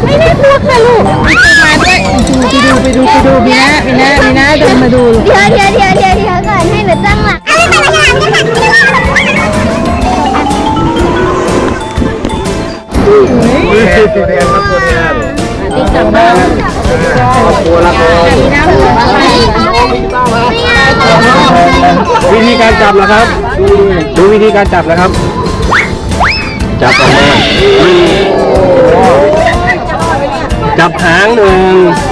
ไม่ได้พวกค่ะลูกมาด้วยไปดูมีนะเดินมาดูเดี๋ยวก่อนให้หนูตั้งหลักตัวเรียนครับตัวเรียน ติ๊กจับมา ตัวละตัววิธีการจับนะครับดูวิธีการจับนะครับจับออกมาจับหางหนึ่ง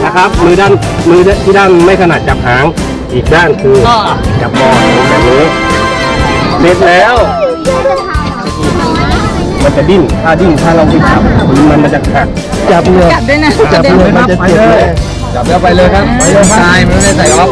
นะครับมือที่ด้านไม่ถนัดจับหางอีกด้านคือจับบอลแบบนี้เสร็จแล้วมันจะดิ้นถ้าเราไม่จับมันจะหักจับเลยจับด้วยนะจับเลยมันจะเจ็บเลยจับแล้วไปเลยครับไปเลยครับใช่มันไม่ได้ใส่ออฟ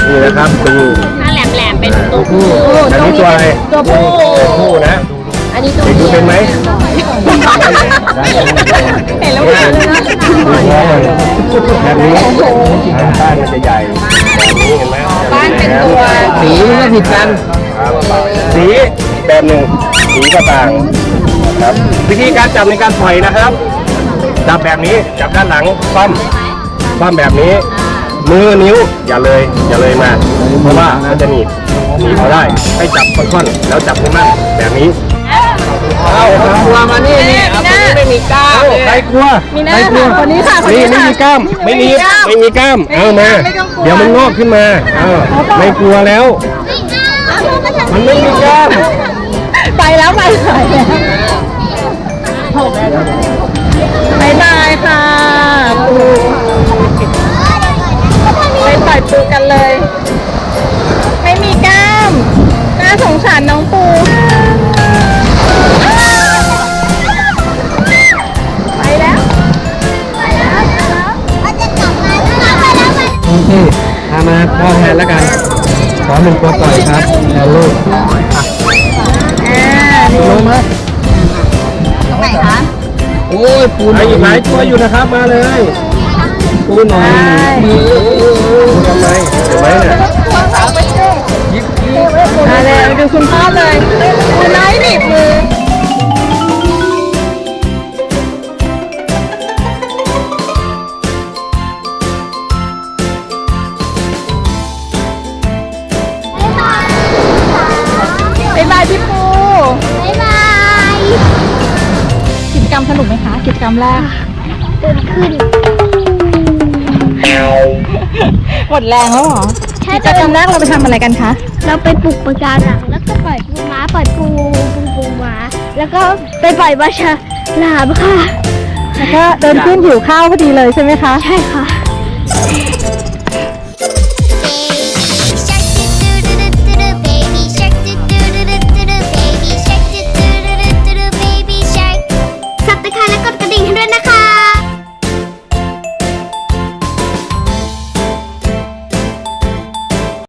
นี่นะครับดูถ้าแหลมเป็นตัวผู้อันนี้ตัวอะไรตัวผู้นะ อันนี้ตัวดูเป็นไหมเห็นแล้วเห็นเลยนะแบบนี้บ้านมันจะใหญ่แบบนี้เห็นไหมบ้านเป็นตัวสีมันก็ผิดกันสีแบบหนึ่งสีก็ต่างครับวิธีการจับในการปล่อยนะครับจับแบบนี้จับด้านหลังคว่ำแบบนี้มือนิ้วอย่าเลยมาเพราะว่ามันจะหนีบเขาได้ให้จับค่อนๆแล้วจับขึ้นมาแบบนี้เอากลัวมานี่คนนี้ไม่มีกล้ามใครกลัวคนนี้ค่ะนี่ไม่มีกล้ามไม่มีกล้ามเอามาเดี๋ยวมันงอกขึ้นมาไม่กลัวแล้วมันไม่มีกล้ามไปแล้วบายค่ะปูไปปล่อยปูกันเลยไม่มีกล้ามน่าสงสารน้องปูไปแล้วโอเคมาพ่อแทนแล้วกันขอหนึ่งตัวปล่อยครับแทนลูกลงมาตรงไหนคะ โอ้ยปูหลายตัวอยู่นะครับมาเลยปูหน่อยมือทำไมเห็นไหมเนี่ยมาเลยดูคุณพ่อเลยคุณน้อยหนีบมือบ๊ายบายพี่ปูบ๊ายบาย กิจกรรมสนุกไหมคะกิจกรรมแรกตื่นขึ้นหมดแรงแล้วเหรอกิจกรรมแรกเราไปทำอะไรกันคะเราไปปลูกปะการังแล้วก็ปล่อยปูม้าปล่อยปูม้าแล้วก็ไปปล่อยปลาฉลามค่ะแล้วก็เดินขึ้นหิวข้าวพอดีเลยใช่ไหมคะใช่ค่ะ